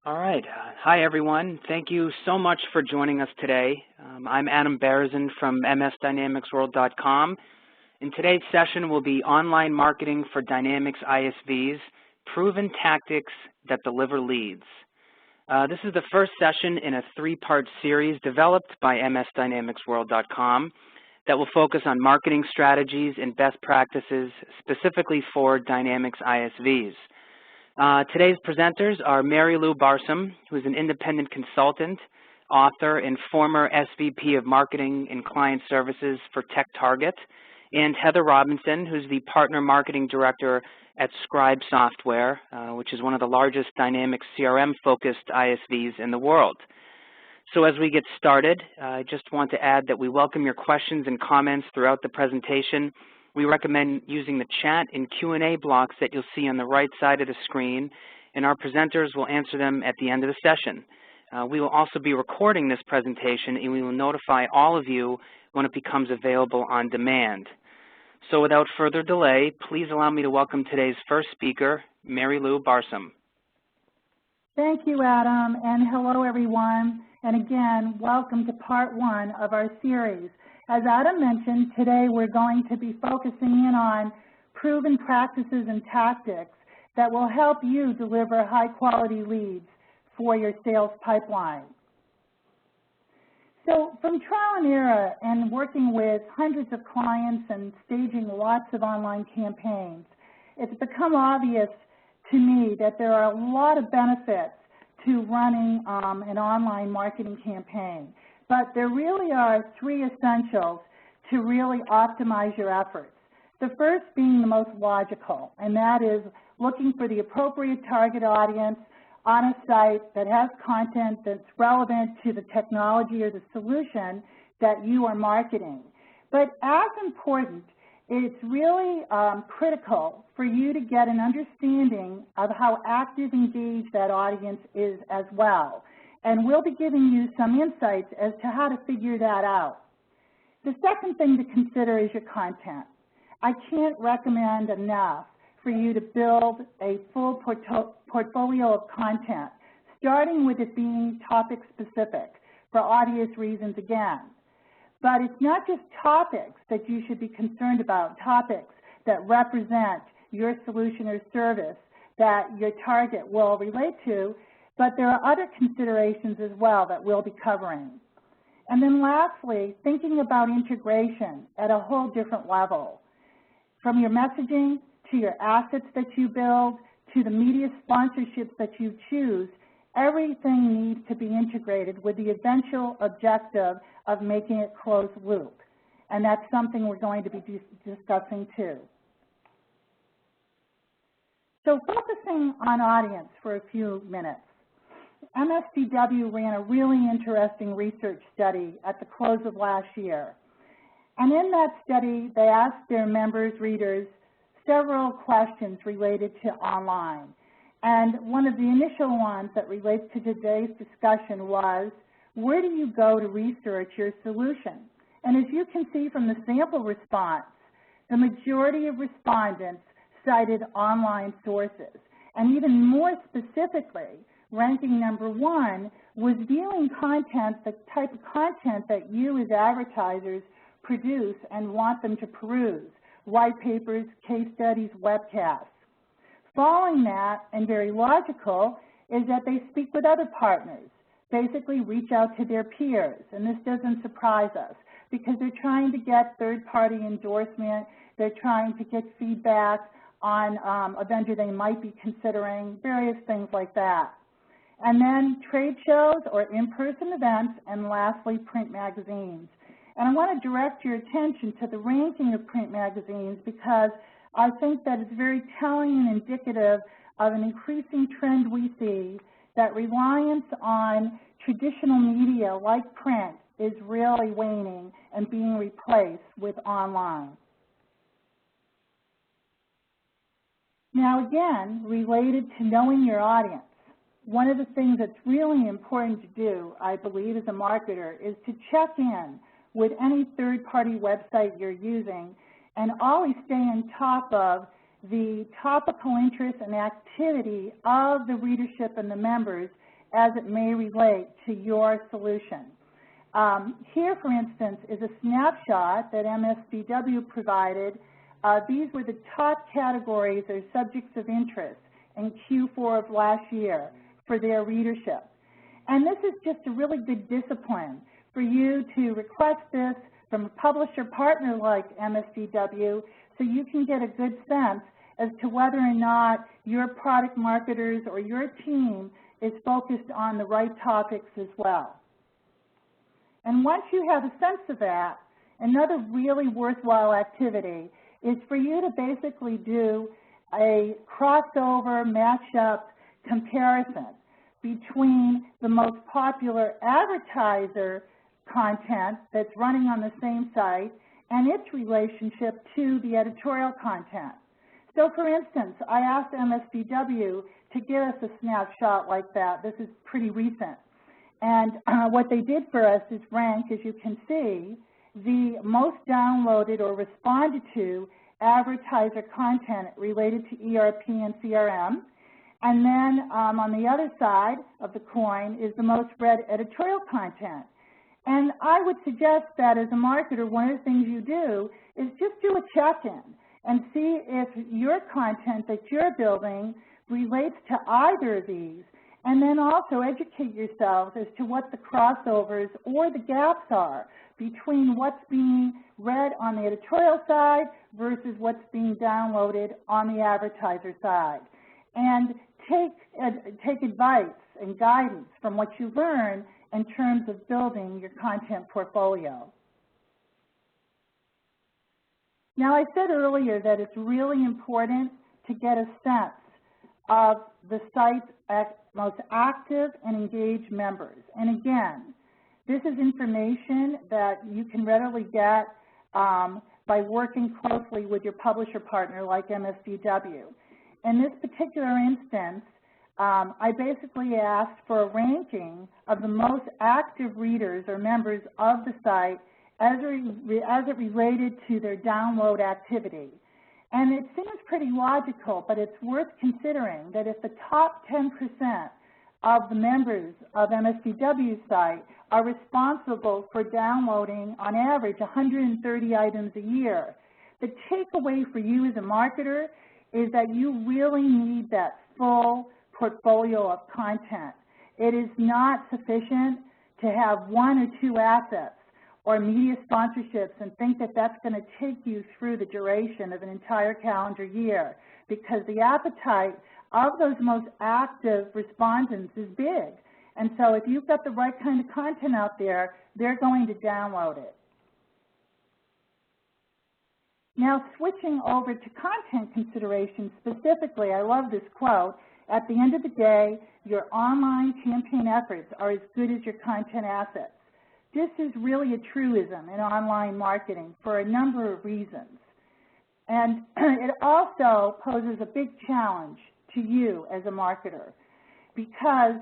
All right. Hi, everyone. Thank you so much for joining us today. I'm Marilou Barsam from MSDynamicsWorld.com. In today's session will be Online Marketing for Dynamics ISVs, Proven Tactics that Deliver Leads. This is the first session in a three-part series developed by MSDynamicsWorld.com that will focus on marketing strategies and best practices specifically for Dynamics ISVs. Today's presenters are Marilou Barsam, who is an independent consultant, author, and former SVP of Marketing and Client Services for TechTarget, and Heather Robinson, who's the Partner Marketing Director at Scribe Software, which is one of the largest Dynamics CRM-focused ISVs in the world. So as we get started, I just want to add that we welcome your questions and comments throughout the presentation. We recommend using the chat and Q&A blocks that you'll see on the right side of the screen, and our presenters will answer them at the end of the session. We will also be recording this presentation, and we will notify all of you when it becomes available on demand. So without further delay, please allow me to welcome today's first speaker, Marilou Barsam. Thank you, Adam, and hello, everyone. And again, welcome to part one of our series. As Adam mentioned, today we're going to be focusing in on proven practices and tactics that will help you deliver high-quality leads for your sales pipeline. So from trial and error and working with hundreds of clients and staging lots of online campaigns, it's become obvious to me that there are a lot of benefits to running an online marketing campaign. But there really are three essentials to really optimize your efforts. The first being the most logical, and that is looking for the appropriate target audience on a site that has content that's relevant to the technology or the solution that you are marketing. But as important, it's really critical for you to get an understanding of how active, engaged that audience is as well. And we'll be giving you some insights as to how to figure that out. The second thing to consider is your content. I can't recommend enough for you to build a full portfolio of content, starting with it being topic-specific for obvious reasons again. But it's not just topics that you should be concerned about, topics that represent your solution or service that your target will relate to, but there are other considerations as well that we'll be covering. And then lastly, thinking about integration at a whole different level. From your messaging to your assets that you build to the media sponsorships that you choose, everything needs to be integrated with the eventual objective of making it closed loop. And that's something we're going to be discussing too. So focusing on audience for a few minutes. MSDW ran a really interesting research study at the close of last year. And in that study, they asked their members, readers, several questions related to online. And one of the initial ones that relates to today's discussion was, where do you go to research your solution? And as you can see from the sample response, the majority of respondents cited online sources. And even more specifically, ranking number one was viewing content, the type of content that you as advertisers produce and want them to peruse, white papers, case studies, webcasts. Following that, and very logical, is that they speak with other partners, basically reach out to their peers. And this doesn't surprise us because they're trying to get third-party endorsement, they're trying to get feedback on a vendor they might be considering, various things like that. And then trade shows or in-person events, and lastly, print magazines. And I want to direct your attention to the ranking of print magazines because I think that it's very telling and indicative of an increasing trend we see that reliance on traditional media like print is really waning and being replaced with online. Now again, related to knowing your audience, one of the things that's really important to do, I believe, as a marketer is to check in with any third-party website you're using and always stay on top of the topical interest and activity of the readership and the members as it may relate to your solution. Here, for instance, is a snapshot that MSDW provided. These were the top categories or subjects of interest in Q4 of last year for their readership. And this is just a really good discipline for you to request this from a publisher partner like MSDW so you can get a good sense as to whether or not your product marketers or your team is focused on the right topics as well. And once you have a sense of that, another really worthwhile activity is for you to basically do a crossover, match-up comparison between the most popular advertiser content that's running on the same site and its relationship to the editorial content. So, for instance, I asked MSDW to give us a snapshot like that. This is pretty recent. And what they did for us is rank, as you can see, the most downloaded or responded to advertiser content related to ERP and CRM. And then on the other side of the coin is the most read editorial content. And I would suggest that as a marketer, one of the things you do is just do a check-in and see if your content that you're building relates to either of these, and then also educate yourselves as to what the crossovers or the gaps are between what's being read on the editorial side versus what's being downloaded on the advertiser side. And take advice and guidance from what you learn in terms of building your content portfolio. Now, I said earlier that it's really important to get a sense of the site's most active and engaged members. And again, this is information that you can readily get by working closely with your publisher partner like MSDW. In this particular instance, I basically asked for a ranking of the most active readers or members of the site as it related to their download activity. And it seems pretty logical, but it's worth considering that if the top 10% of the members of MSDW's site are responsible for downloading, on average, 130 items a year, the takeaway for you as a marketer is that you really need that full portfolio of content. It is not sufficient to have one or two assets or media sponsorships and think that that's going to take you through the duration of an entire calendar year, because the appetite of those most active respondents is big. And so if you've got the right kind of content out there, they're going to download it. Now, switching over to content considerations specifically, I love this quote. At the end of the day, your online campaign efforts are as good as your content assets. This is really a truism in online marketing for a number of reasons. And it also poses a big challenge to you as a marketer, because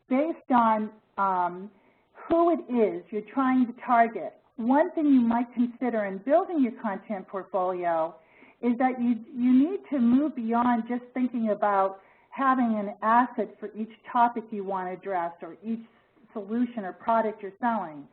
based on who it is you're trying to target, one thing you might consider in building your content portfolio is that you need to move beyond just thinking about having an asset for each topic you want to address or each solution or product you're selling.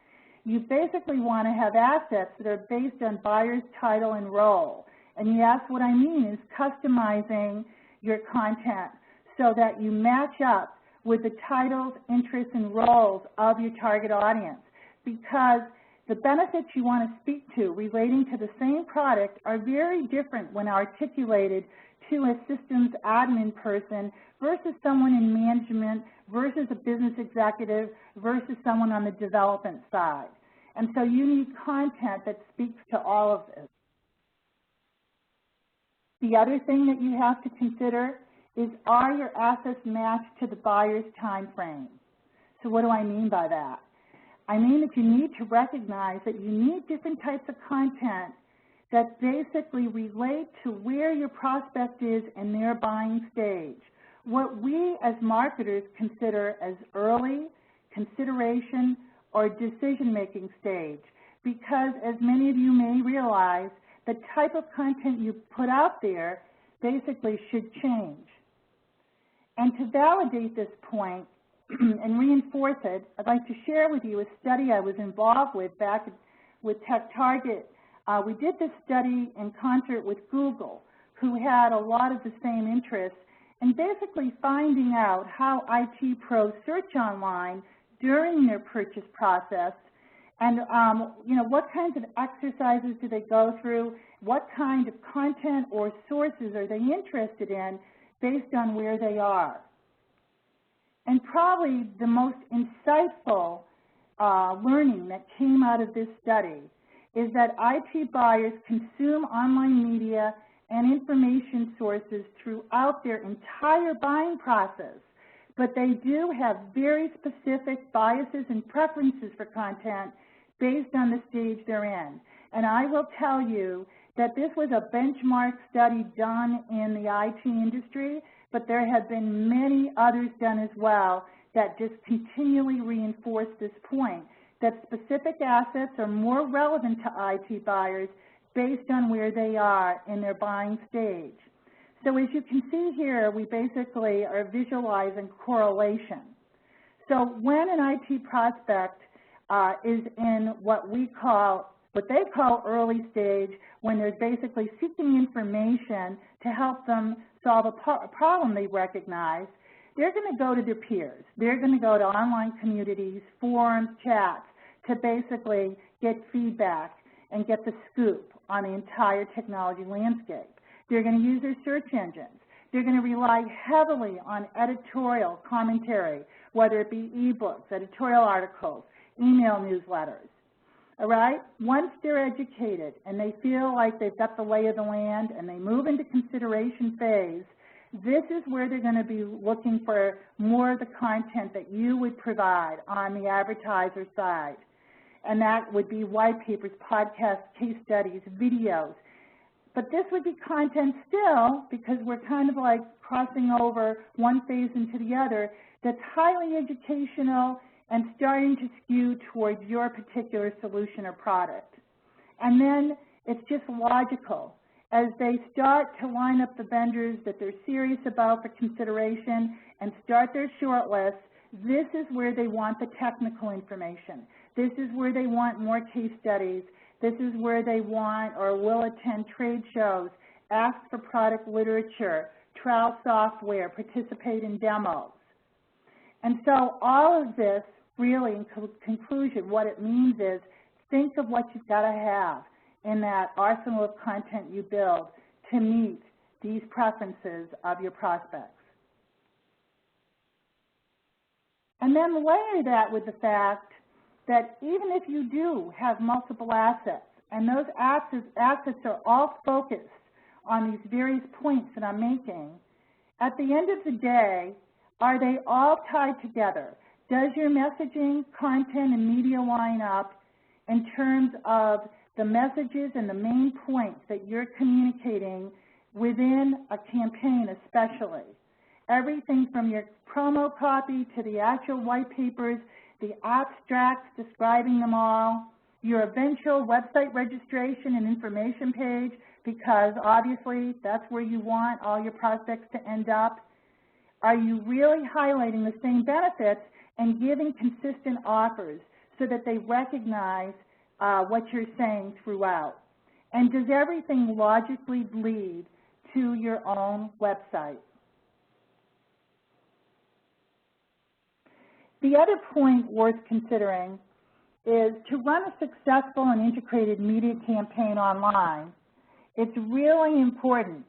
You basically want to have assets that are based on buyer's title and role. And yes, what I mean is customizing your content so that you match up with the titles, interests, and roles of your target audience, because the benefits you want to speak to relating to the same product are very different when articulated to a systems admin person versus someone in management versus a business executive versus someone on the development side. And so you need content that speaks to all of this. The other thing that you have to consider is, are your assets matched to the buyer's time frame? So what do I mean by that? I mean that you need to recognize that you need different types of content that basically relate to where your prospect is in their buying stage. What we as marketers consider as early, consideration, or decision-making stage, because as many of you may realize, the type of content you put out there basically should change. And to validate this point, and reinforce it, I'd like to share with you a study I was involved with back with TechTarget. We did this study in concert with Google, who had a lot of the same interests, and basically finding out how IT pros search online during their purchase process, and what kinds of exercises do they go through, what kind of content or sources are they interested in based on where they are. And probably the most insightful learning that came out of this study is that IT buyers consume online media and information sources throughout their entire buying process, but they do have very specific biases and preferences for content based on the stage they're in. And I will tell you that this was a benchmark study done in the IT industry, but there have been many others done as well that just continually reinforce this point, that specific assets are more relevant to IT buyers based on where they are in their buying stage. So as you can see here, we basically are visualizing correlation. So when an IT prospect is in what they call early stage, when they're basically seeking information to help them solve a problem they recognize, they're going to go to their peers. They're going to go to online communities, forums, chats, to basically get feedback and get the scoop on the entire technology landscape. They're going to use their search engines. They're going to rely heavily on editorial commentary, whether it be ebooks, editorial articles, email newsletters. All right? Once they're educated and they feel like they've got the lay of the land and they move into consideration phase, this is where they're going to be looking for more of the content that you would provide on the advertiser side. And that would be white papers, podcasts, case studies, videos. But this would be content still, because we're kind of like crossing over one phase into the other, that's highly educational and starting to skew towards your particular solution or product. And then it's just logical. As they start to line up the vendors that they're serious about for consideration and start their short list, this is where they want the technical information. This is where they want more case studies. This is where they want or will attend trade shows, ask for product literature, trial software, participate in demos. And so all of this, really, in conclusion, what it means is think of what you've got to have in that arsenal of content you build to meet these preferences of your prospects. And then layer that with the fact that even if you do have multiple assets, and those assets are all focused on these various points that I'm making, at the end of the day, are they all tied together? Does your messaging, content, and media line up in terms of the messages and the main points that you're communicating within a campaign especially? Everything from your promo copy to the actual white papers, the abstracts describing them all, your eventual website registration and information page, because obviously that's where you want all your prospects to end up. Are you really highlighting the same benefits and giving consistent offers so that they recognize what you're saying throughout? And does everything logically lead to your own website? The other point worth considering is to run a successful and integrated media campaign online, it's really important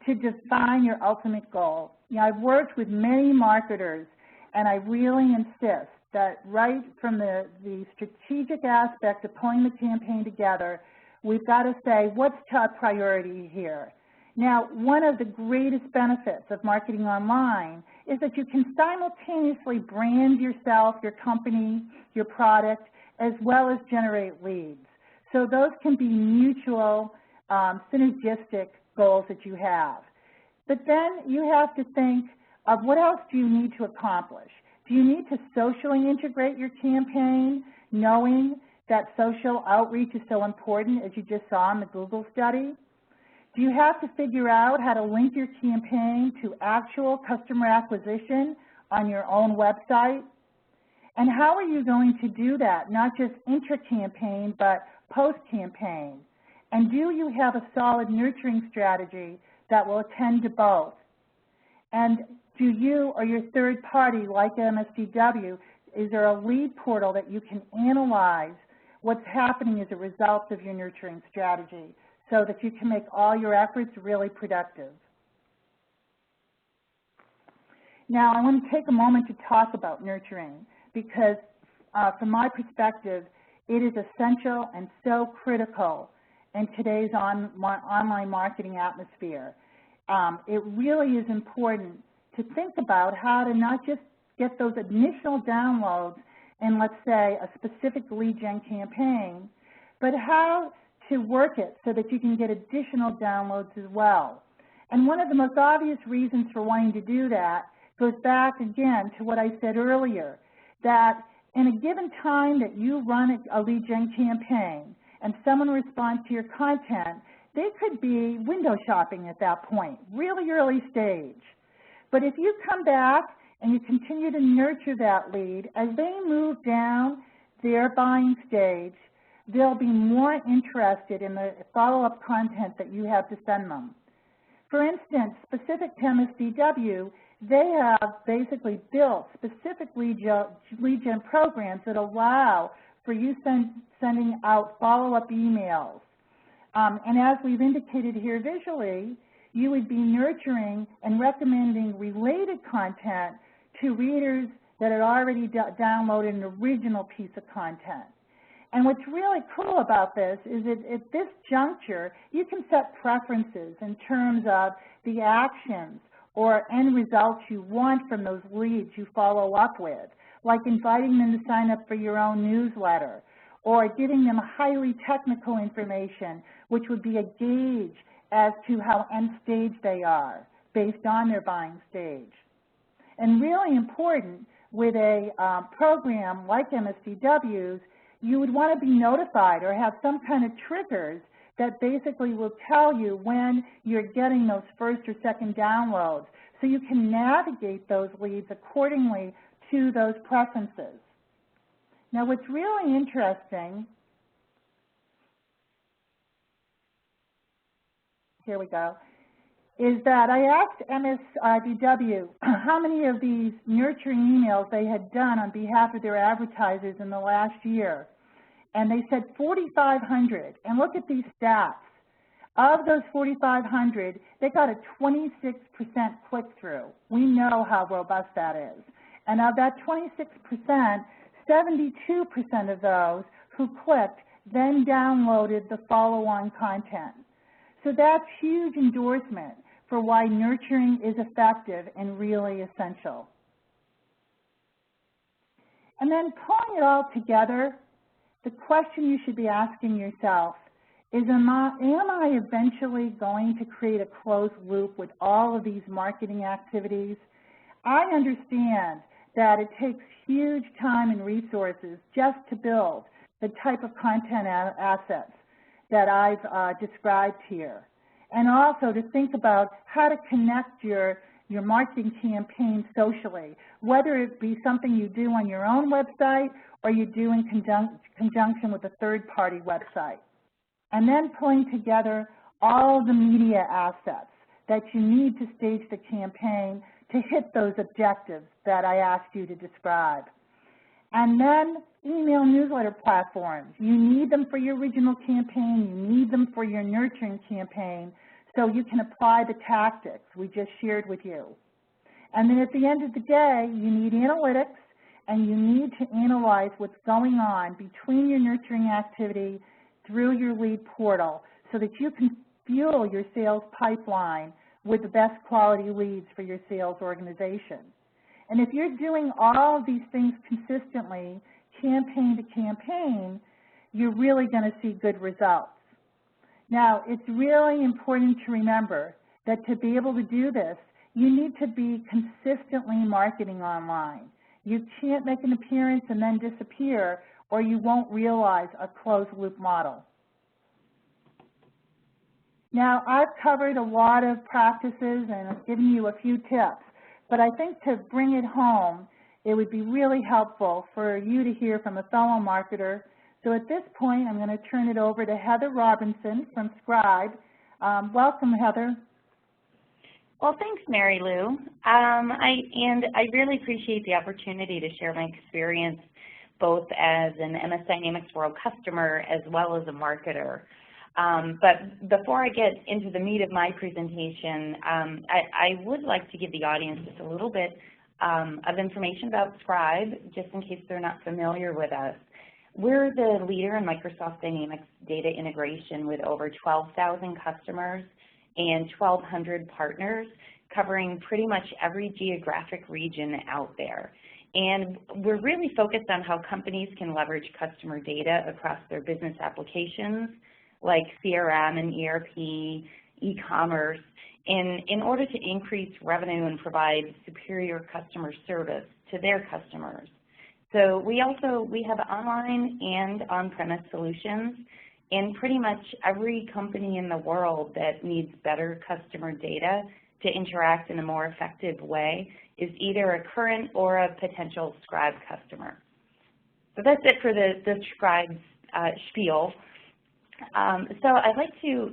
to define your ultimate goal. You know, I've worked with many marketers, and I really insist that right from the strategic aspect of pulling the campaign together, we've got to say, what's top priority here? Now, one of the greatest benefits of marketing online is that you can simultaneously brand yourself, your company, your product, as well as generate leads. So those can be mutual, synergistic goals that you have. But then you have to think of what else do you need to accomplish. Do you need to socially integrate your campaign, knowing that social outreach is so important, as you just saw in the Google study? Do you have to figure out how to link your campaign to actual customer acquisition on your own website? And how are you going to do that, not just intra-campaign, but post-campaign? And do you have a solid nurturing strategy that will attend to both? And do you or your third party, like MSDW, is there a lead portal that you can analyze what's happening as a result of your nurturing strategy so that you can make all your efforts really productive? Now, I want to take a moment to talk about nurturing because from my perspective, it is essential and so critical in today's online marketing atmosphere. It really is important to think about how to not just get those initial downloads in, let's say, a specific lead gen campaign, but how to work it so that you can get additional downloads as well. And one of the most obvious reasons for wanting to do that goes back again to what I said earlier, that in a given time that you run a lead gen campaign and someone responds to your content, they could be window shopping at that point, really early stage. But if you come back and you continue to nurture that lead, as they move down their buying stage, they'll be more interested in the follow-up content that you have to send them. For instance, specific to MSDW, they have basically built specific lead gen programs that allow for you sending out follow-up emails. And as we've indicated here visually, you would be nurturing and recommending related content to readers that had already downloaded an original piece of content. And what's really cool about this is that at this juncture, you can set preferences in terms of the actions or end results you want from those leads you follow up with, like inviting them to sign up for your own newsletter or giving them highly technical information, which would be a gauge as to how end stage they are based on their buying stage. And really important with a program like MSDW's, you would want to be notified or have some kind of triggers that basically will tell you when you're getting those first or second downloads so you can navigate those leads accordingly to those preferences. Now, what's really interesting, here we go, is that I asked MSDW how many of these nurturing emails they had done on behalf of their advertisers in the last year. And they said 4,500. And look at these stats. Of those 4,500, they got a 26% click-through. We know how robust that is. And of that 26%, 72% of those who clicked then downloaded the follow-on content. So that's huge endorsement for why nurturing is effective and really essential. And then pulling it all together, the question you should be asking yourself is, am I eventually going to create a closed loop with all of these marketing activities? I understand that it takes huge time and resources just to build the type of content assets that I've described here. And also to think about how to connect your marketing campaign socially, whether it be something you do on your own website or you do in conjunction with a third-party website. And then pulling together all the media assets that you need to stage the campaign to hit those objectives that I asked you to describe. And then email newsletter platforms. You need them for your original campaign. You need them for your nurturing campaign so you can apply the tactics we just shared with you. And then at the end of the day, you need analytics and you need to analyze what's going on between your nurturing activity through your lead portal so that you can fuel your sales pipeline with the best quality leads for your sales organization. And if you're doing all of these things consistently, campaign to campaign, you're really going to see good results. Now, it's really important to remember that to be able to do this, you need to be consistently marketing online. You can't make an appearance and then disappear, or you won't realize a closed loop model. Now, I've covered a lot of practices and I've given you a few tips, but I think to bring it home, it would be really helpful for you to hear from a fellow marketer. So at this point, I'm going to turn it over to Heather Robinson from Scribe. Welcome, Heather. Well, thanks, Marilou. I really appreciate the opportunity to share my experience both as an MS Dynamics World customer as well as a marketer. But before I get into the meat of my presentation, I would like to give the audience just a little bit of information about Scribe, just in case they're not familiar with us. We're the leader in Microsoft Dynamics data integration with over 12,000 customers and 1,200 partners, covering pretty much every geographic region out there. And we're really focused on how companies can leverage customer data across their business applications, like CRM and ERP, e-commerce, in order to increase revenue and provide superior customer service to their customers. So we have online and on-premise solutions, and pretty much every company in the world that needs better customer data to interact in a more effective way is either a current or a potential Scribe customer. So that's it for the Scribe spiel. So I'd like to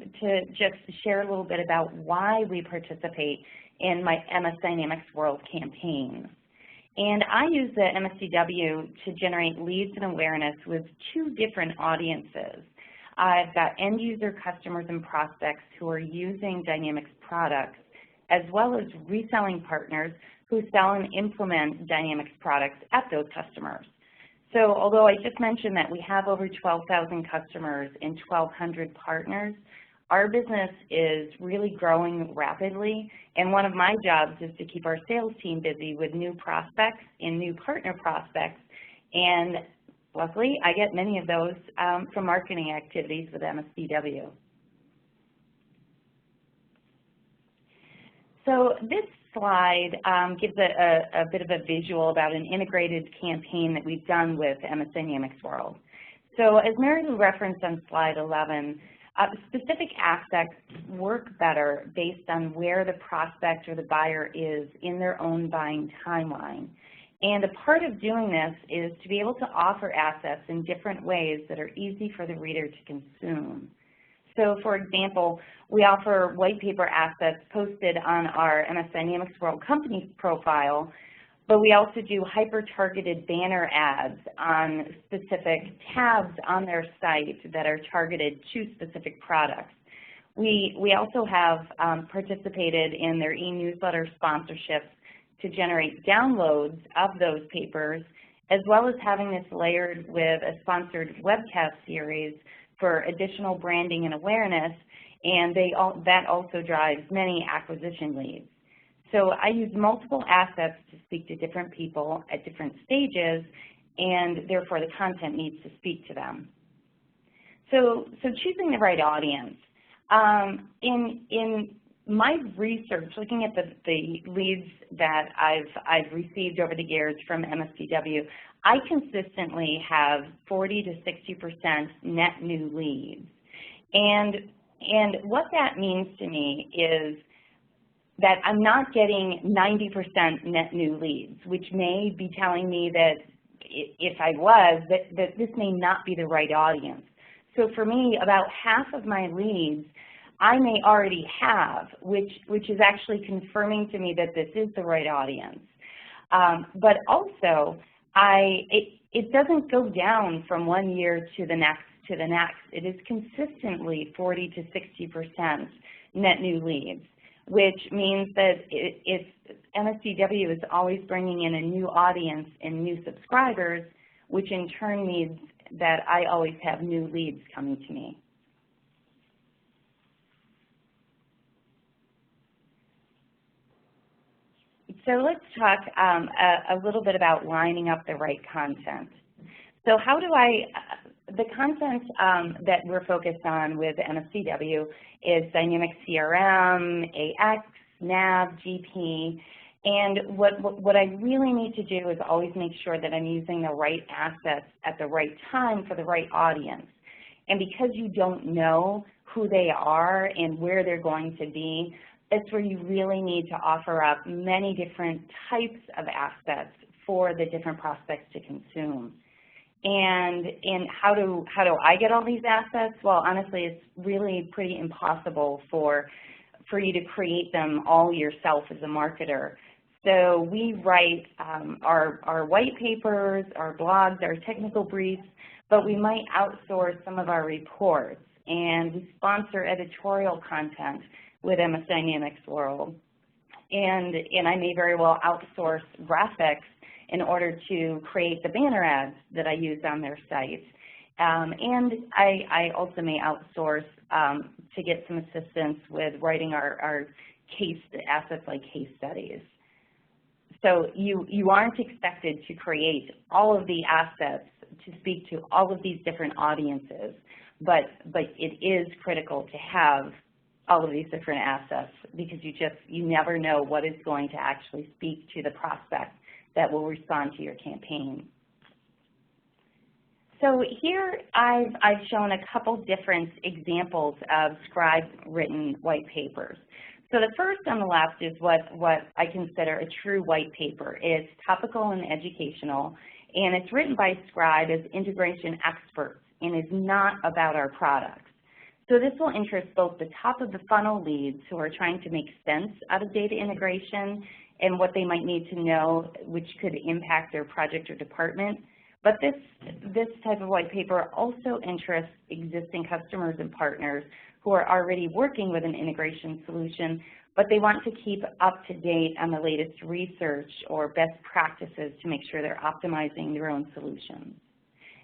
just share a little bit about why we participate in my MS Dynamics World campaigns. And I use the MSDW to generate leads and awareness with two different audiences. I've got end user customers and prospects who are using Dynamics products, as well as reselling partners who sell and implement Dynamics products at those customers. So although I just mentioned that we have over 12,000 customers and 1,200 partners, our business is really growing rapidly, and one of my jobs is to keep our sales team busy with new prospects and new partner prospects, and luckily I get many of those from marketing activities with MSDW. So this slide gives a bit of a visual about an integrated campaign that we've done with MS Dynamics World. So as Marilou referenced on slide 11, specific aspects work better based on where the prospect or the buyer is in their own buying timeline. And a part of doing this is to be able to offer assets in different ways that are easy for the reader to consume. So for example, we offer white paper assets posted on our MS Dynamics World company profile, but we also do hyper-targeted banner ads on specific tabs on their site that are targeted to specific products. We also have participated in their e-newsletter sponsorships to generate downloads of those papers, as well as having this layered with a sponsored webcast series for additional branding and awareness, and that also drives many acquisition leads. So I use multiple assets to speak to different people at different stages, and therefore the content needs to speak to them. So choosing the right audience. In my research, looking at the leads that I've received over the years from MSDW, I consistently have 40 to 60% net new leads. And what that means to me is that I'm not getting 90% net new leads, which may be telling me that if I was, that this may not be the right audience. So for me, about half of my leads I may already have, which is actually confirming to me that this is the right audience. But also, it doesn't go down from one year to the next to the next. It is consistently 40 to 60% net new leads, which means that if MSDW is always bringing in a new audience and new subscribers, which in turn means that I always have new leads coming to me. So let's talk a little bit about lining up the right content. So how do the content that we're focused on with MSDW is Dynamics CRM, AX, NAV, GP, and what I really need to do is always make sure that I'm using the right assets at the right time for the right audience. And because you don't know who they are and where they're going to be, it's where you really need to offer up many different types of assets for the different prospects to consume. And how do I get all these assets? Well, honestly, it's really pretty impossible for you to create them all yourself as a marketer. So we write our white papers, our blogs, our technical briefs, but we might outsource some of our reports, and we sponsor editorial content with MS Dynamics World. And I may very well outsource graphics in order to create the banner ads that I use on their site. And I also may outsource to get some assistance with writing our case assets like case studies. So you aren't expected to create all of the assets to speak to all of these different audiences, but it is critical to have all of these different assets because you never know what is going to actually speak to the prospect that will respond to your campaign. So here I've shown a couple different examples of Scribe-written white papers. So the first on the left is what I consider a true white paper. It's topical and educational, and it's written by Scribe as integration experts and is not about our products. So this will interest both the top of the funnel leads who are trying to make sense out of data integration and what they might need to know, which could impact their project or department. But this type of white paper also interests existing customers and partners who are already working with an integration solution, but they want to keep up to date on the latest research or best practices to make sure they're optimizing their own solutions.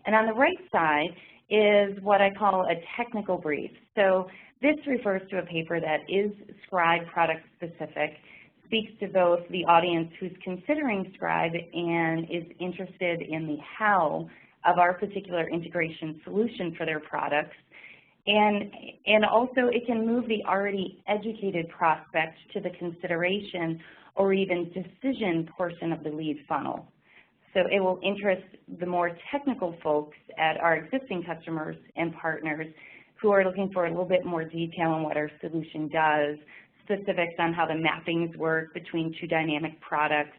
And on the right side is what I call a technical brief. So this refers to a paper that is Scribe product specific, speaks to both the audience who's considering Scribe and is interested in the how of our particular integration solution for their products. And also it can move the already educated prospect to the consideration or even decision portion of the lead funnel. So it will interest the more technical folks at our existing customers and partners who are looking for a little bit more detail on what our solution does, specifics on how the mappings work between two dynamic products,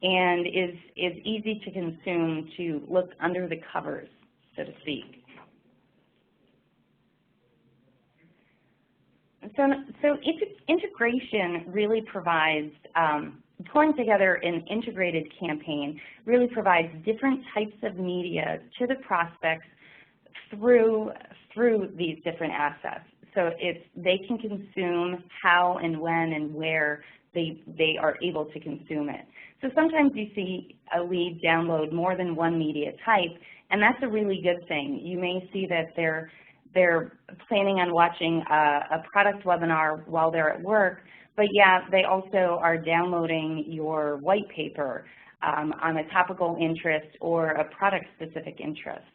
and is easy to consume to look under the covers, so to speak. So integration really provides, pulling together an integrated campaign really provides different types of media to the prospects through these different assets. So they can consume how and when and where they are able to consume it. So sometimes you see a lead download more than one media type, and that's a really good thing. You may see that they're planning on watching a product webinar while they're at work, but yeah, they also are downloading your white paper on a topical interest or a product-specific interest.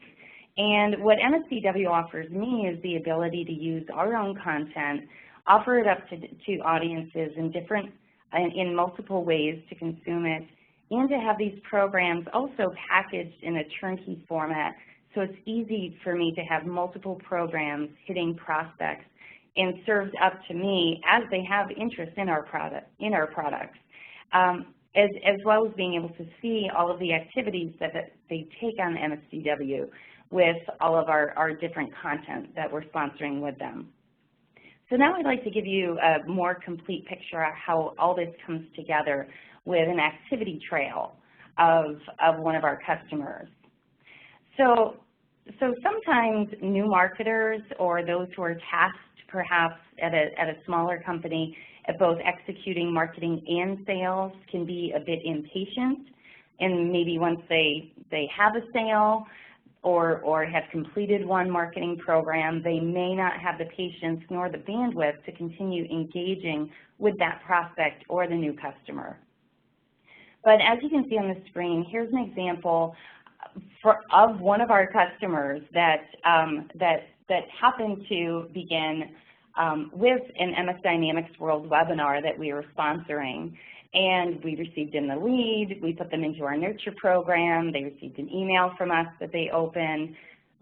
And what MSDW offers me is the ability to use our own content, offer it up to audiences in multiple ways to consume it, and to have these programs also packaged in a turnkey format. So it's easy for me to have multiple programs hitting prospects and served up to me as they have interest in our products, as well as being able to see all of the activities that they take on MSDW with all of our different content that we're sponsoring with them. So now I'd like to give you a more complete picture of how all this comes together with an activity trail of one of our customers. So sometimes new marketers or those who are tasked perhaps at a smaller company at both executing marketing and sales can be a bit impatient, and maybe once they have a sale or have completed one marketing program, they may not have the patience nor the bandwidth to continue engaging with that prospect or the new customer. But as you can see on the screen, here's an example of one of our customers that happened to begin with an MS Dynamics World webinar that we were sponsoring. And we received in the lead, we put them into our nurture program, they received an email from us that they opened.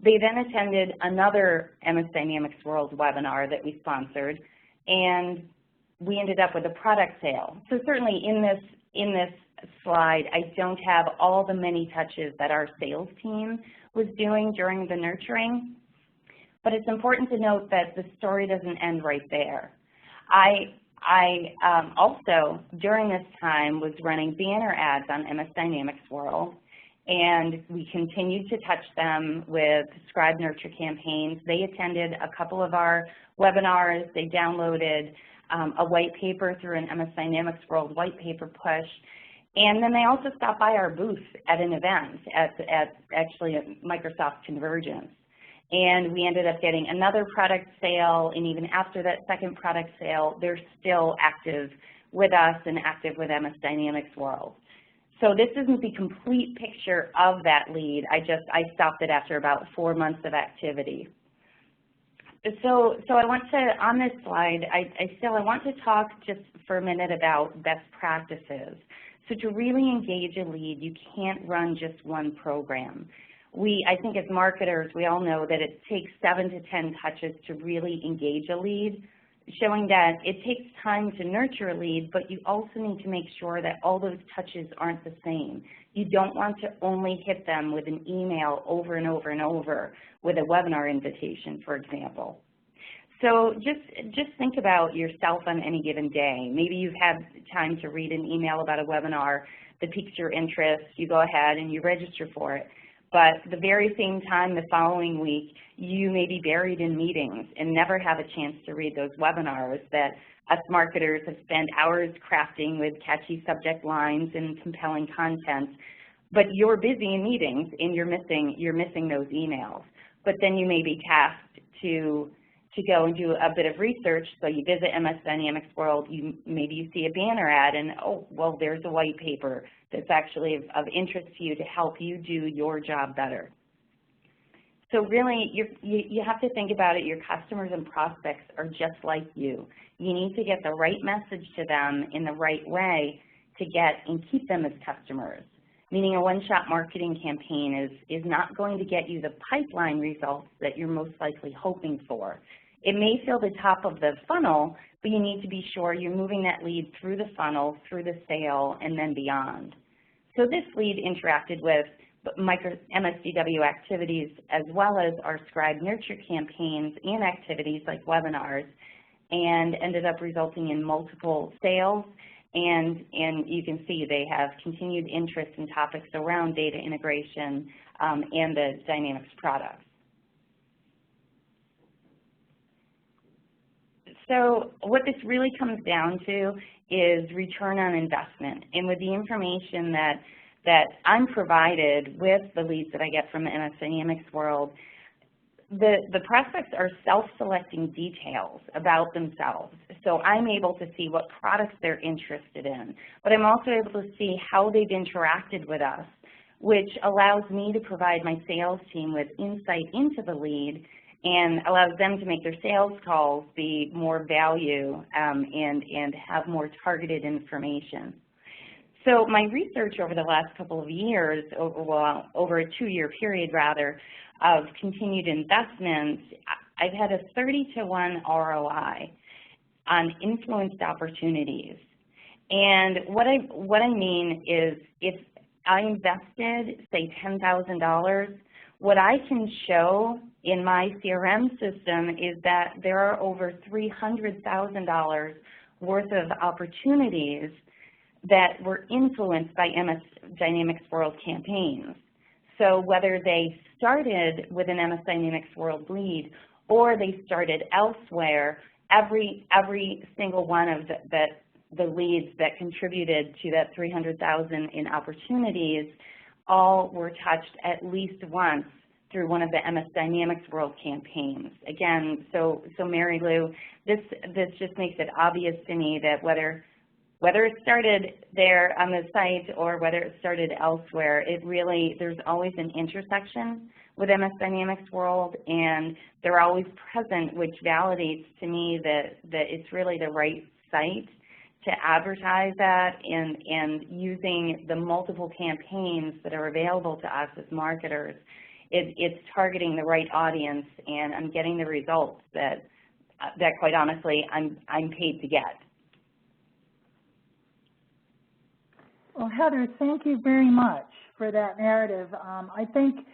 They then attended another MS Dynamics World webinar that we sponsored, and we ended up with a product sale. So certainly in this slide, I don't have all the many touches that our sales team was doing during the nurturing, but it's important to note that the story doesn't end right there. I also, during this time, was running banner ads on MS Dynamics World, and we continued to touch them with Scribe Nurture campaigns. They attended a couple of our webinars. They downloaded a white paper through an MS Dynamics World white paper push, and then they also stopped by our booth at an event actually at Microsoft Convergence. And we ended up getting another product sale, and even after that second product sale, they're still active with us and active with MS Dynamics World. So this isn't the complete picture of that lead. I stopped it after about 4 months of activity. So I want to, on this slide, I want to talk just for a minute about best practices. So to really engage a lead, you can't run just one program. I think as marketers, we all know that it takes 7 to 10 touches to really engage a lead, showing that it takes time to nurture a lead, but you also need to make sure that all those touches aren't the same. You don't want to only hit them with an email over and over and over with a webinar invitation, for example. So just think about yourself on any given day. Maybe you've had time to read an email about a webinar that piques your interest. You go ahead and you register for it. But the very same time the following week, you may be buried in meetings and never have a chance to read those webinars that us marketers have spent hours crafting with catchy subject lines and compelling content. But you're busy in meetings and you're missing those emails. But then you may be tasked to go and do a bit of research. So you visit MS Dynamics World, maybe you see a banner ad and, oh, well, there's a white paper that's actually of interest to you to help you do your job better. So really, you have to think about it. Your customers and prospects are just like you. You need to get the right message to them in the right way to get and keep them as customers. Meaning a one-shot marketing campaign is not going to get you the pipeline results that you're most likely hoping for. It may fill the top of the funnel, but you need to be sure you're moving that lead through the funnel, through the sale, and then beyond. So this lead interacted with MSDW activities as well as our Scribe Nurture campaigns and activities like webinars, and ended up resulting in multiple sales. And you can see they have continued interest in topics around data integration and the Dynamics products. So what this really comes down to is return on investment. And with the information that I'm provided with the leads that I get from the MS Dynamics World, the prospects are self-selecting details about themselves. So I'm able to see what products they're interested in, but I'm also able to see how they've interacted with us, which allows me to provide my sales team with insight into the lead and allows them to make their sales calls be more value and have more targeted information. So my research over the last couple of years, over a 2-year period rather, of continued investments, I've had a 30-to-1 ROI on influenced opportunities. And what I mean is if I invested, say, $10,000, what I can show in my CRM system is that there are over $300,000 worth of opportunities that were influenced by MS Dynamics World campaigns. So whether they started with an MS Dynamics World lead or they started elsewhere, every single one of the leads that contributed to that $300,000 in opportunities all were touched at least once through one of the MS Dynamics World campaigns. Again, so Marilou, this just makes it obvious to me that whether it started there on the site or whether it started elsewhere, there's always an intersection with MS Dynamics World, and they're always present, which validates to me that it's really the right site to advertise that, and using the multiple campaigns that are available to us as marketers, it's targeting the right audience, and I'm getting the results that quite honestly I'm paid to get. Well, Heather, thank you very much for that narrative. I think,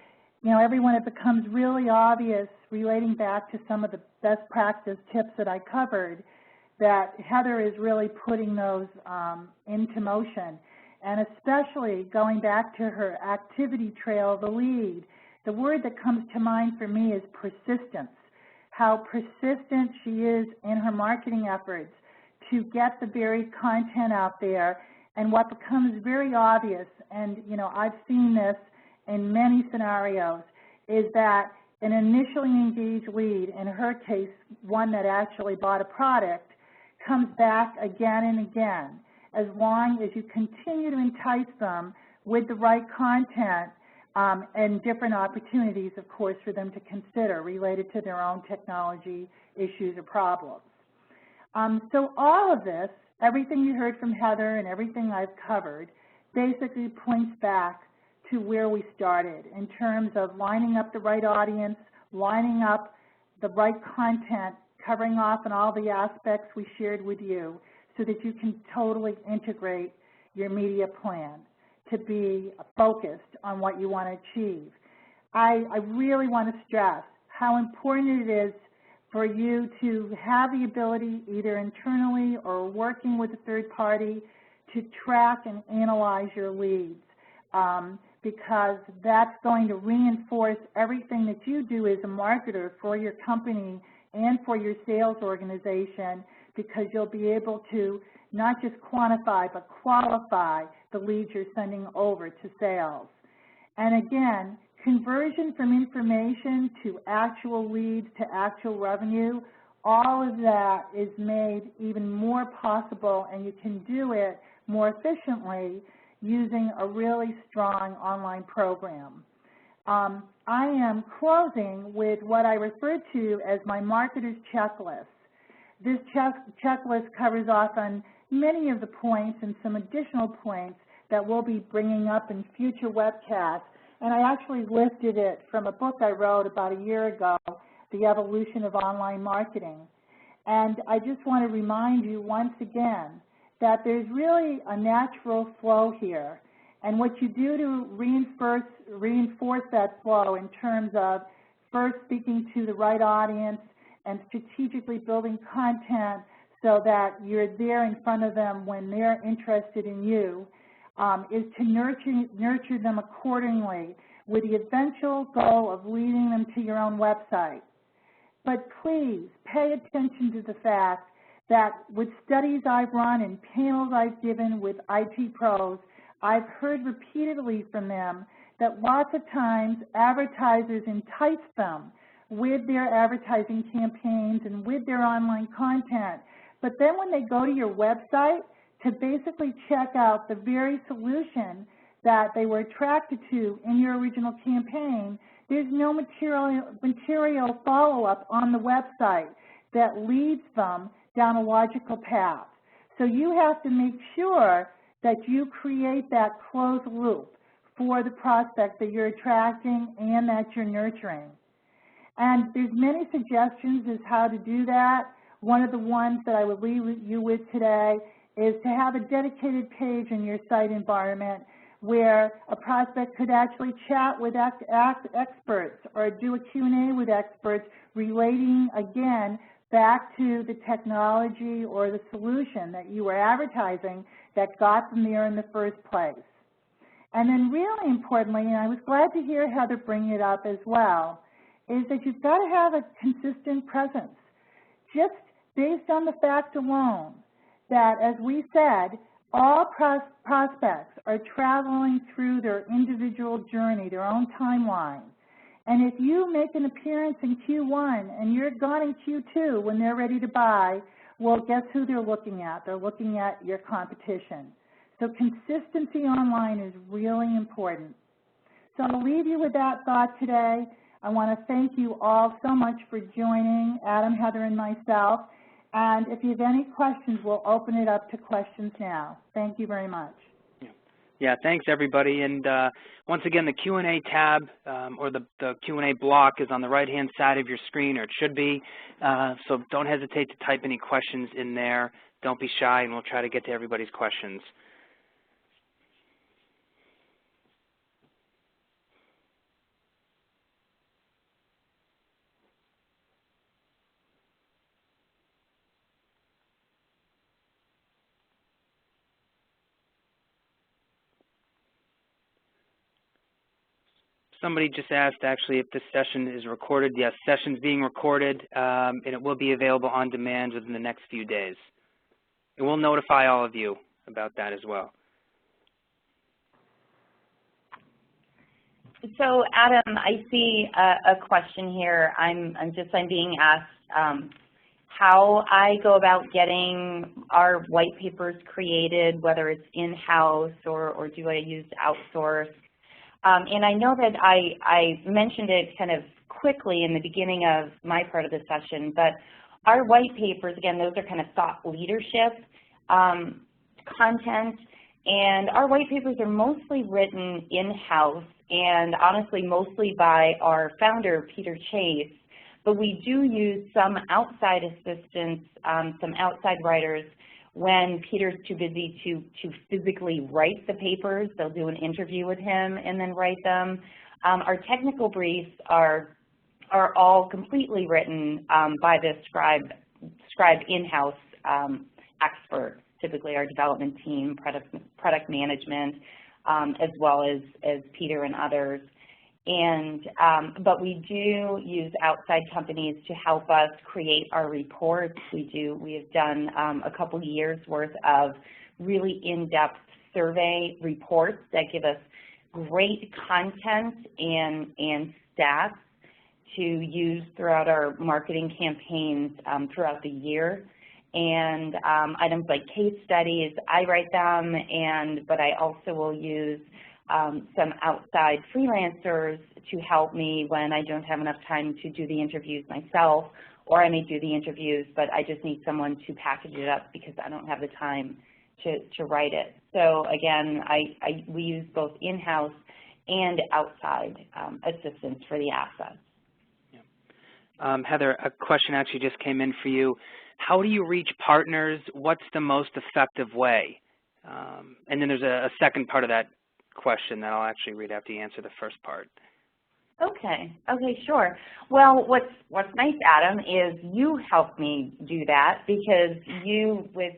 everyone, it becomes really obvious, relating back to some of the best practice tips that I covered, that Heather is really putting those into motion. And especially going back to her activity trail of the lead, the word that comes to mind for me is persistence. How persistent she is in her marketing efforts to get the varied content out there. And what becomes very obvious, and I've seen this in many scenarios, is that an initially engaged lead, in her case, one that actually bought a product, comes back again and again, as long as you continue to entice them with the right content and different opportunities, of course, for them to consider related to their own technology issues or problems. So all of this, everything you heard from Heather and everything I've covered, basically points back to where we started in terms of lining up the right audience, lining up the right content, covering off on all the aspects we shared with you so that you can totally integrate your media plan to be focused on what you want to achieve. I really want to stress how important it is for you to have the ability, either internally or working with a third party, to track and analyze your leads, because that's going to reinforce everything that you do as a marketer for your company and for your sales organization, because you'll be able to not just quantify but qualify the leads you're sending over to sales. And again, conversion from information to actual leads to actual revenue, all of that is made even more possible, and you can do it more efficiently using a really strong online program. I am closing with what I refer to as my marketer's checklist. This checklist covers off on many of the points and some additional points that we'll be bringing up in future webcasts. And I actually lifted it from a book I wrote about a year ago, The Evolution of Online Marketing. And I just want to remind you once again that there's really a natural flow here. And what you do to reinforce that flow in terms of first speaking to the right audience and strategically building content so that you're there in front of them when they're interested in you, is to nurture them accordingly with the eventual goal of leading them to your own website. But please pay attention to the fact that with studies I've run and panels I've given with IT pros, I've heard repeatedly from them that lots of times advertisers entice them with their advertising campaigns and with their online content. But then when they go to your website to basically check out the very solution that they were attracted to in your original campaign, there's no material follow-up on the website that leads them down a logical path. So you have to make sure that you create that closed loop for the prospect that you're attracting and that you're nurturing. And there's many suggestions as how to do that. One of the ones that I would leave you with today is to have a dedicated page in your site environment where a prospect could actually chat with experts or do a Q&A with experts relating, again, back to the technology or the solution that you were advertising that got them there in the first place. And then really importantly, and I was glad to hear Heather bring it up as well, is that you've got to have a consistent presence. Just based on the fact alone that, as we said, all prospects are traveling through their individual journey, their own timeline. And if you make an appearance in Q1 and you're gone in Q2 when they're ready to buy, well, guess who they're looking at? They're looking at your competition. So consistency online is really important. So I'll leave you with that thought today. I want to thank you all so much for joining, Adam, Heather, and myself. And if you have any questions, we'll open it up to questions now. Thank you very much. Yeah, thanks, everybody. And once again, the Q&A tab or the Q&A block is on the right-hand side of your screen, or it should be. So don't hesitate to type any questions in there. Don't be shy, and we'll try to get to everybody's questions. Somebody just asked, actually, if this session is recorded. Yes, session's being recorded, and it will be available on demand within the next few days. And we'll notify all of you about that as well. So, Adam, I see a question here. I'm being asked how I go about getting our white papers created, whether it's in-house or do I use outsource. And I know that I mentioned it kind of quickly in the beginning of my part of the session, but our white papers, again, those are kind of thought leadership content, and our white papers are mostly written in-house and honestly mostly by our founder, Peter Chase, but we do use some outside assistance, some outside writers when Peter's too busy to physically write the papers. They'll do an interview with him and then write them. Our technical briefs are all completely written by the Scribe in-house expert, typically our development team, product management, as well as Peter and others. And but we do use outside companies to help us create our reports. We have done a couple years worth of really in-depth survey reports that give us great content and stats to use throughout our marketing campaigns throughout the year. And items like case studies, I write them, but I also will use some outside freelancers to help me when I don't have enough time to do the interviews myself, or I may do the interviews, but I just need someone to package it up because I don't have the time to write it. So again, we use both in-house and outside assistance for the assets. Yeah. Heather, a question actually just came in for you. How do you reach partners? What's the most effective way? And then there's a second part of that question that I'll actually read after you answer the first part. Okay, sure. Well, what's nice, Adam, is you help me do that because you, with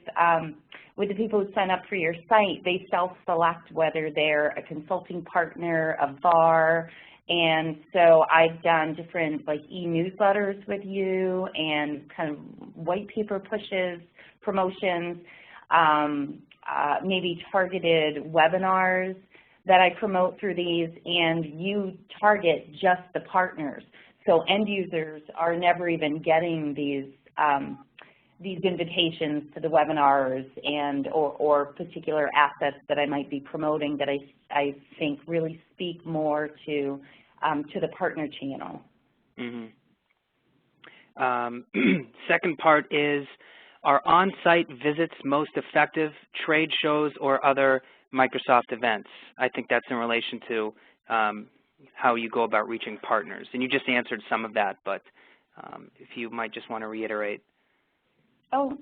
the people who sign up for your site, they self-select whether they're a consulting partner, a VAR, and so I've done different like e-newsletters with you and kind of white paper pushes, promotions, maybe targeted webinars that I promote through these, and you target just the partners. So end users are never even getting these invitations to the webinars or particular assets that I might be promoting that I think really speak more to the partner channel. Mm-hmm. Second part is, are on-site visits most effective, trade shows or other Microsoft events? I think that's in relation to how you go about reaching partners. And you just answered some of that, but if you might just want to reiterate. Oh,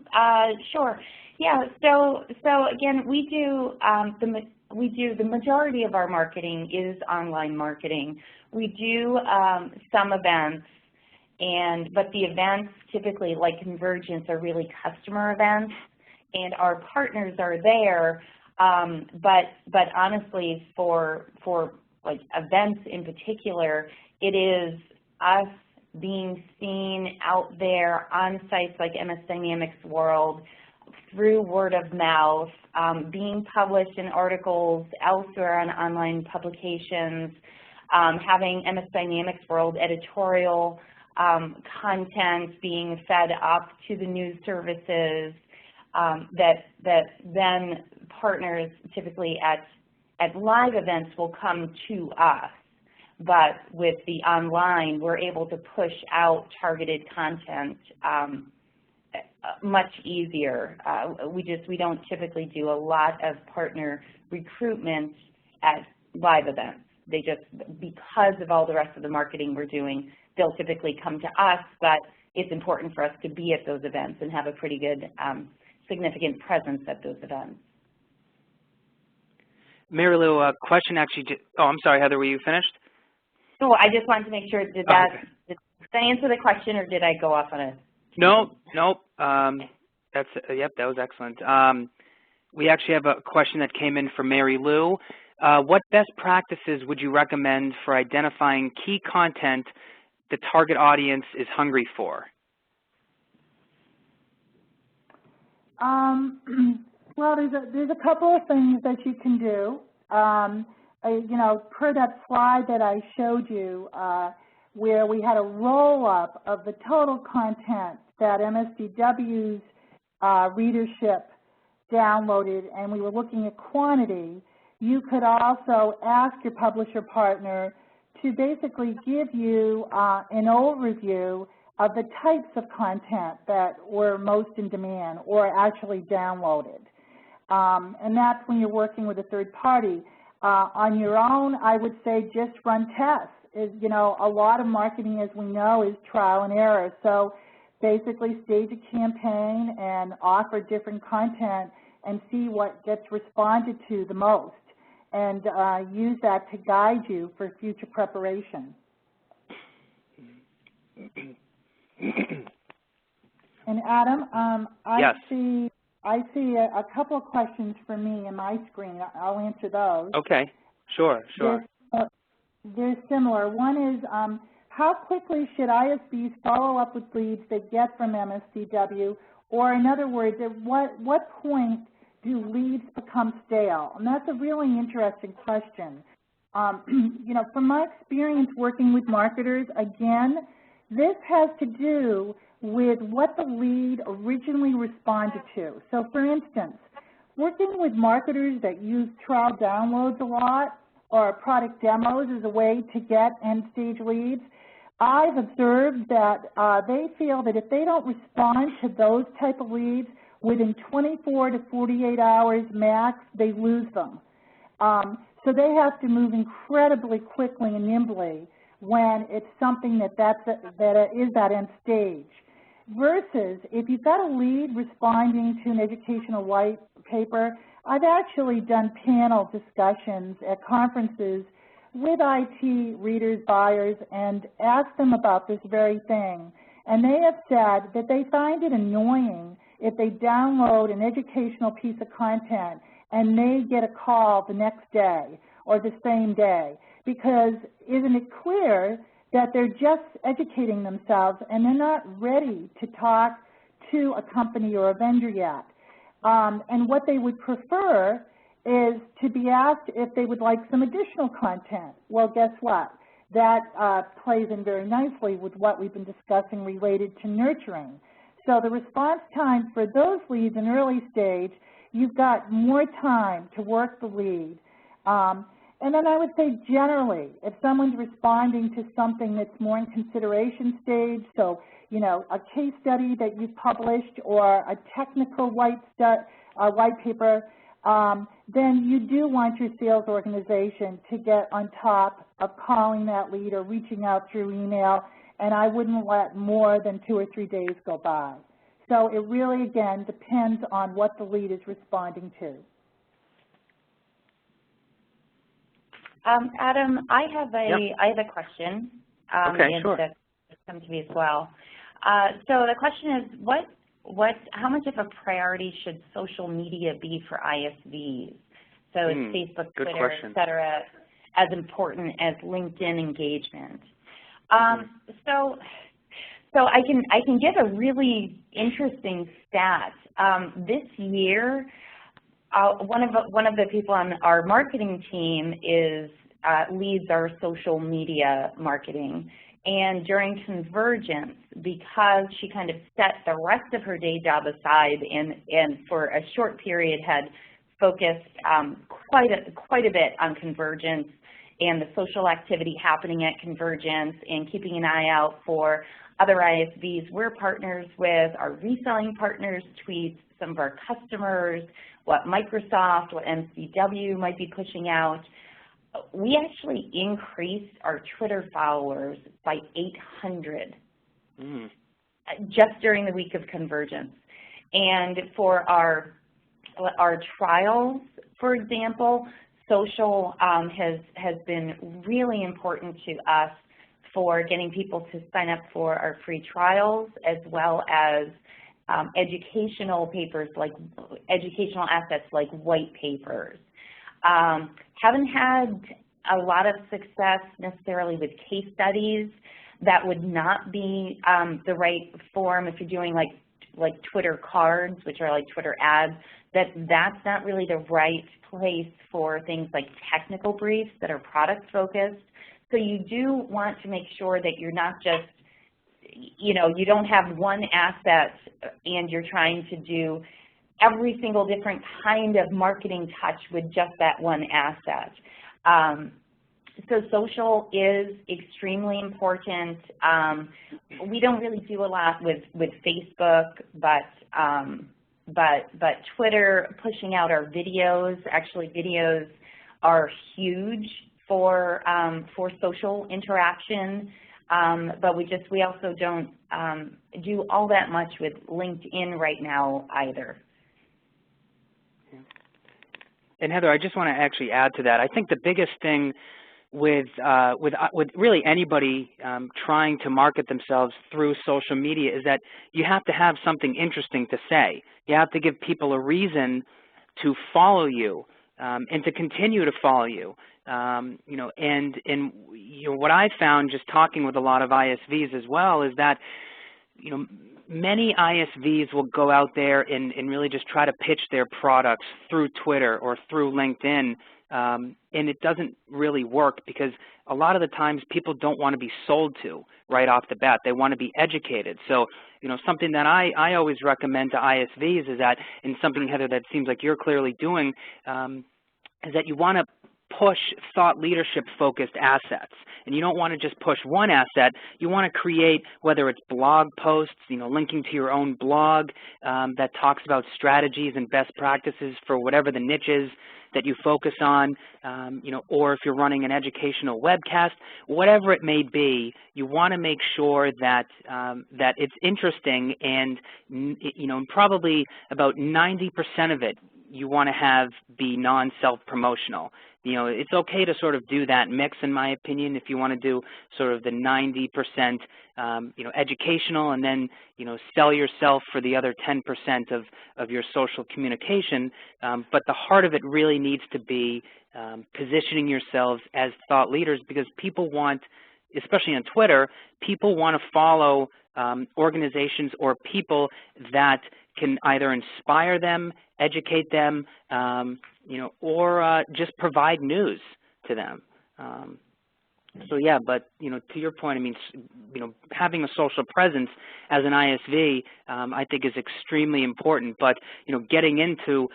sure. Yeah. So again, we do the majority of our marketing is online marketing. We do some events, but the events typically, like Convergence, are really customer events, and our partners are there. But honestly, for like events in particular, it is us being seen out there on sites like MS Dynamics World, through word of mouth, being published in articles elsewhere on online publications, having MS Dynamics World editorial content being fed up to the news services, that then partners typically at live events will come to us. But with the online, we're able to push out targeted content much easier. We don't typically do a lot of partner recruitment at live events. They just, because of all the rest of the marketing we're doing, they'll typically come to us, but it's important for us to be at those events and have a pretty good significant presence at those events. Marilou, a question actually, oh, I'm sorry, Heather, were you finished? No, I just wanted to make sure, did I answer the question, or did I go off on a? Nope. Yep, that was excellent. We actually have a question that came in from Marilou. what best practices would you recommend for identifying key content the target audience is hungry for? Well, there's a couple of things that you can do. Per that slide that I showed you, where we had a roll-up of the total content that MSDW's readership downloaded, and we were looking at quantity, you could also ask your publisher partner to basically give you an overview of the types of content that were most in demand or actually downloaded. And that's when you're working with a third party. On your own, I would say just run tests. A lot of marketing, as we know, is trial and error. So basically stage a campaign and offer different content and see what gets responded to the most, and use that to guide you for future preparation. And Adam, I see a couple of questions for me in my screen. I'll answer those. Okay, sure. They're similar. One is, how quickly should ISVs follow up with leads they get from MSDW? Or in other words, at what point do leads become stale? And that's a really interesting question. From my experience working with marketers, again, this has to do with what the lead originally responded to. So for instance, working with marketers that use trial downloads a lot or product demos as a way to get end-stage leads, I've observed that they feel that if they don't respond to those type of leads within 24 to 48 hours max, they lose them. So they have to move incredibly quickly and nimbly when it's something that is at end stage. Versus if you've got a lead responding to an educational white paper, I've actually done panel discussions at conferences with IT readers, buyers, and asked them about this very thing. And they have said that they find it annoying if they download an educational piece of content and they get a call the next day or the same day, because isn't it clear that they're just educating themselves and they're not ready to talk to a company or a vendor yet. And what they would prefer is to be asked if they would like some additional content. Well, guess what? That plays in very nicely with what we've been discussing related to nurturing. So the response time for those leads in early stage, you've got more time to work the lead. And then I would say generally, if someone's responding to something that's more in consideration stage, so, a case study that you've published or a technical white paper, then you do want your sales organization to get on top of calling that lead or reaching out through email, and I wouldn't let more than 2 or 3 days go by. So it really, again, depends on what the lead is responding to. Adam, I have a question. Okay, sure. That comes to me as well. So the question is, how much of a priority should social media be for ISVs? So is Facebook, Twitter, et cetera, as important as LinkedIn engagement? So I can give a really interesting stat. This year, one of the people on our marketing team leads our social media marketing. And during Convergence, because she kind of set the rest of her day job aside and for a short period had focused quite a bit on Convergence and the social activity happening at Convergence and keeping an eye out for other ISVs we're partners with, our reselling partners' tweets, some of our customers, what Microsoft, what MSDW might be pushing out. We actually increased our Twitter followers by 800 just during the week of Convergence. And for our trials, for example, social has been really important to us for getting people to sign up for our free trials, as well as educational papers, like educational assets like white papers. Haven't had a lot of success necessarily with case studies. That would not be the right form if you're doing like Twitter cards, which are like Twitter ads. That's not really the right place for things like technical briefs that are product focused. So you do want to make sure that you're not just, you know, you don't have one asset and you're trying to do every single different kind of marketing touch with just that one asset. So social is extremely important. We don't really do a lot with Facebook, but Twitter, pushing out our videos. Actually, videos are huge for social interaction. But we also don't do all that much with LinkedIn right now either. And Heather, I just want to actually add to that. I think the biggest thing with really anybody trying to market themselves through social media is that you have to have something interesting to say. You have to give people a reason to follow you and to continue to follow you. You know, and you know, what I found just talking with a lot of ISVs as well is that, you know, many ISVs will go out there and really just try to pitch their products through Twitter or through LinkedIn, and it doesn't really work because a lot of the times people don't want to be sold to right off the bat. They want to be educated. So, you know, something that I always recommend to ISVs is that, and something, Heather, that seems like you're clearly doing, is that you want to push thought leadership focused assets. And you don't want to just push one asset. You want to create, whether it's blog posts, you know, linking to your own blog that talks about strategies and best practices for whatever the niche is that you focus on, you know, or if you're running an educational webcast, whatever it may be, you want to make sure that that it's interesting, and you know, probably about 90% of it you want to have be non-self-promotional. You know, it's okay to sort of do that mix, in my opinion, if you want to do sort of the 90%, you know, educational, and then, you know, sell yourself for the other 10% of your social communication. But the heart of it really needs to be positioning yourselves as thought leaders, because people want, especially on Twitter, people want to follow organizations or people that can either inspire them, educate them, you know, or just provide news to them. So yeah, but you know, to your point, I mean, you know, having a social presence as an ISV, I think is extremely important. But you know, getting into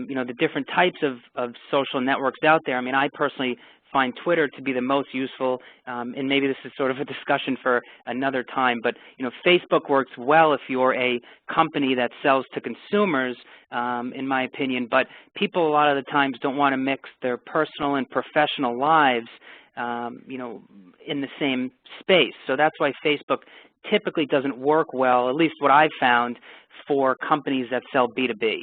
you know, the different types of social networks out there. I mean, I personally find Twitter to be the most useful, and maybe this is sort of a discussion for another time, but you know, Facebook works well if you're a company that sells to consumers, in my opinion, but people a lot of the times don't want to mix their personal and professional lives, you know, in the same space. So that's why Facebook typically doesn't work well, at least what I've found, for companies that sell B2B.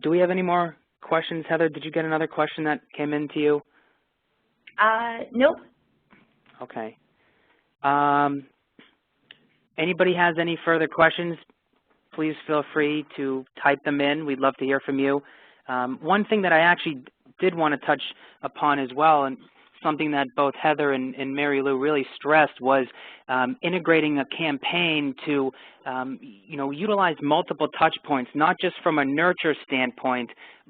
Do we have any more questions, Heather? Did you get another question that came in to you? Nope. Okay. Anybody has any further questions, please feel free to type them in. We'd love to hear from you. One thing that I actually did want to touch upon as well, and something that both Heather and Marilou really stressed, was integrating a campaign to you know, utilize multiple touch points, not just from a nurture standpoint,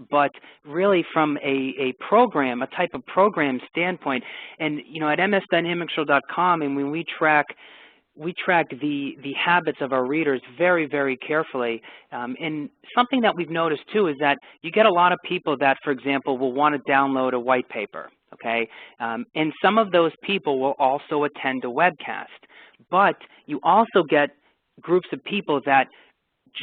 but really from a program, a type of program standpoint. And you know, at MSDynamicsWorld.com, and when we track the habits of our readers very, very carefully. And something that we've noticed too is that you get a lot of people that, for example, will want to download a white paper, okay? And some of those people will also attend a webcast. But you also get groups of people that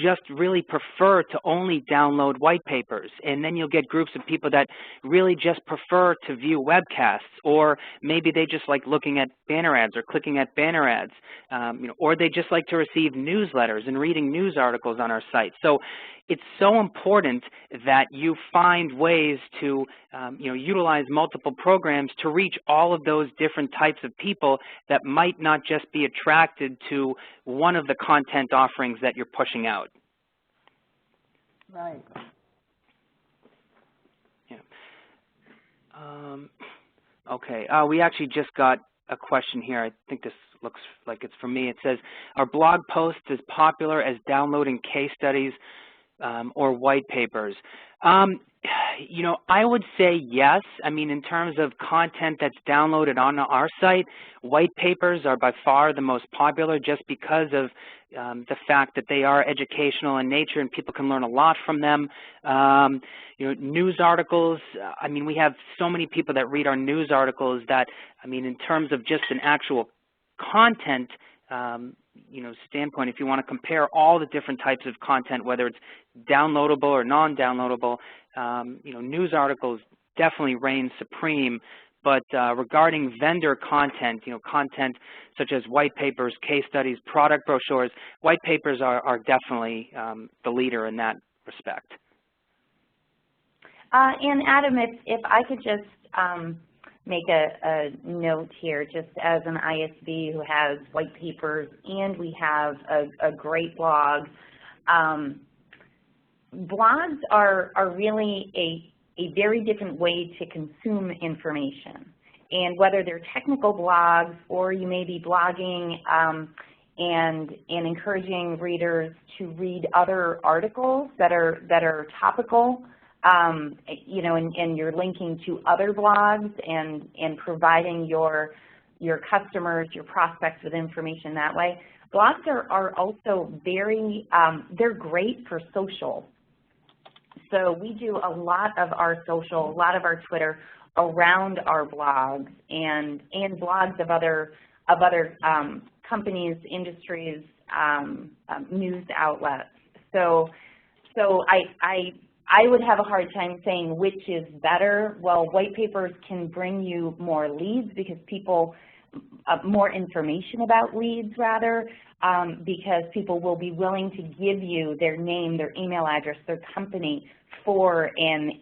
just really prefer to only download white papers, and then you'll get groups of people that really just prefer to view webcasts, or maybe they just like looking at banner ads or clicking at banner ads, or they just like to receive newsletters and reading news articles on our site. So it's so important that you find ways to utilize multiple programs to reach all of those different types of people that might not just be attracted to one of the content offerings that you're pushing out. Right. Yeah. Okay. We actually just got a question here. I think this looks like it's for me. It says, are blog posts as popular as downloading case studies or white papers? I would say yes. I mean, in terms of content that's downloaded on our site, white papers are by far the most popular just because of the fact that they are educational in nature and people can learn a lot from them. News articles, I mean, we have so many people that read our news articles that, I mean, in terms of just an actual content standpoint, if you want to compare all the different types of content, whether it's downloadable or non-downloadable, news articles definitely reign supreme. But regarding vendor content, content such as white papers, case studies, product brochures, white papers are definitely the leader in that respect. And Adam, if I could just make a note here, just as an ISV who has white papers and we have a great blog. Blogs are really a very different way to consume information. And whether they're technical blogs or you may be blogging and encouraging readers to read other articles that are topical, and you're linking to other blogs and providing your customers, your prospects with information that way. Blogs are also they're great for social. So we do a lot of our social, a lot of our Twitter around our blogs and blogs of other companies, industries, news outlets. So I would have a hard time saying which is better. Well, white papers can bring you more leads because people, more information about leads rather, because people will be willing to give you their name, their email address, their company for an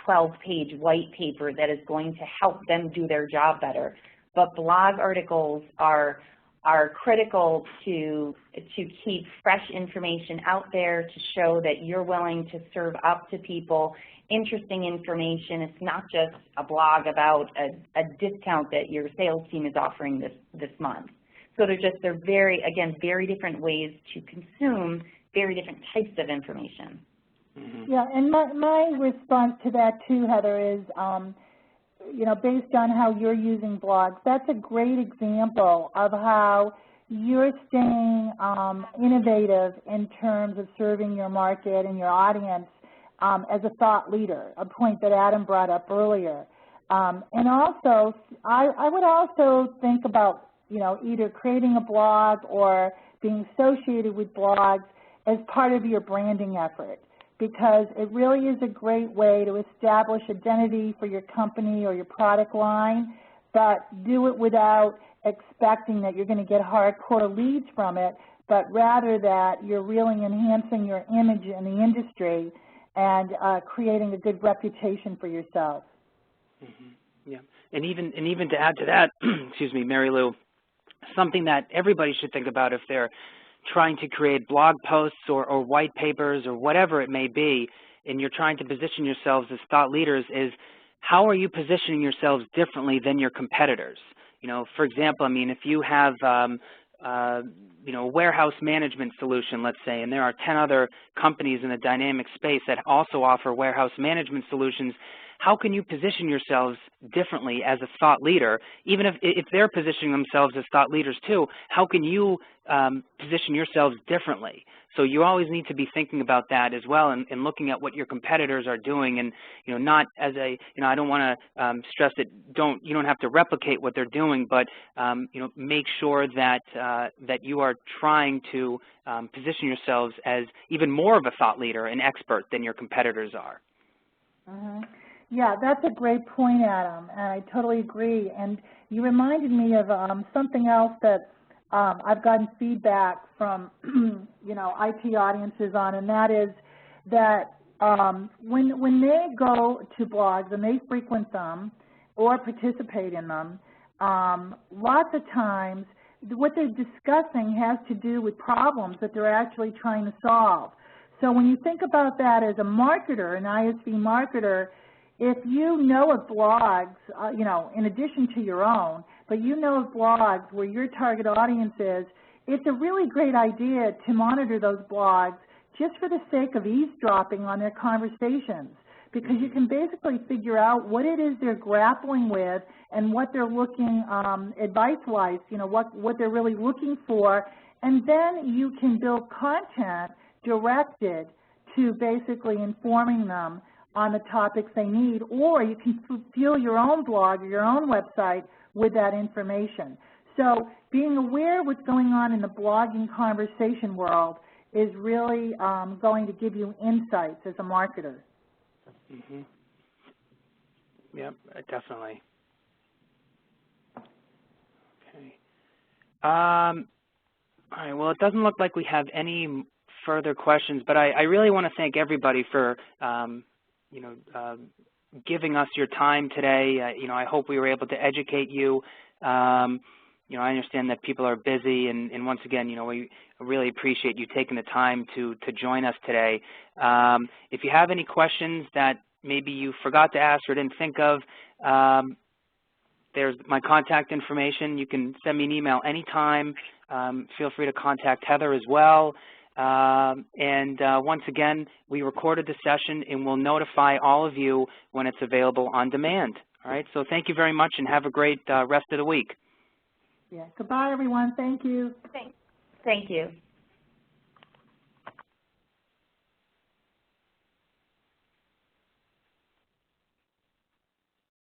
8-12-page white paper that is going to help them do their job better. But blog articles are critical to keep fresh information out there, to show that you're willing to serve up to people interesting information. It's not just a blog about a discount that your sales team is offering this month. So they're very different ways to consume very different types of information. Mm-hmm. Yeah, and my response to that too, Heather, is based on how you're using blogs, that's a great example of how you're staying innovative in terms of serving your market and your audience as a thought leader, a point that Adam brought up earlier. And also, I would also think about, either creating a blog or being associated with blogs as part of your branding effort, because it really is a great way to establish identity for your company or your product line, but do it without expecting that you're going to get hardcore leads from it, but rather that you're really enhancing your image in the industry and creating a good reputation for yourself. Mm-hmm. Yeah, and even to add to that, excuse me, Marilou, something that everybody should think about if they're trying to create blog posts or white papers or whatever it may be, and you're trying to position yourselves as thought leaders, is how are you positioning yourselves differently than your competitors? For example, I mean, if you have a warehouse management solution, let's say, and there are 10 other companies in the Dynamics space that also offer warehouse management solutions, how can you position yourselves differently as a thought leader? Even if they're positioning themselves as thought leaders too, how can you position yourselves differently? So you always need to be thinking about that as well, and looking at what your competitors are doing, and not as a I don't want to stress that you don't have to replicate what they're doing, but make sure that that you are trying to position yourselves as even more of a thought leader, an expert than your competitors are. Mm-hmm. Yeah, that's a great point, Adam, and I totally agree. And you reminded me of something else that I've gotten feedback from IT audiences on, and that is that when they go to blogs and they frequent them or participate in them, lots of times what they're discussing has to do with problems that they're actually trying to solve. So when you think about that as a marketer, an ISV marketer, if you know of blogs, in addition to your own, but you know of blogs where your target audience is, it's a really great idea to monitor those blogs just for the sake of eavesdropping on their conversations, because you can basically figure out what it is they're grappling with and what they're looking advice-wise, what they're really looking for, and then you can build content directed to basically informing them on the topics they need, or you can fuel your own blog or your own website with that information. So being aware of what's going on in the blogging conversation world is really going to give you insights as a marketer. Mm-hmm. Yep, definitely. Okay. All right, well, it doesn't look like we have any further questions, but I really want to thank everybody for giving us your time today. I hope we were able to educate you. I understand that people are busy, and once again, we really appreciate you taking the time to join us today. If you have any questions that maybe you forgot to ask or didn't think of, there's my contact information. You can send me an email anytime. Feel free to contact Heather as well. Once again, we recorded the session, and we'll notify all of you when it's available on demand. All right, so thank you very much, and have a great rest of the week. Yeah, goodbye, everyone. Thank you. Thank you.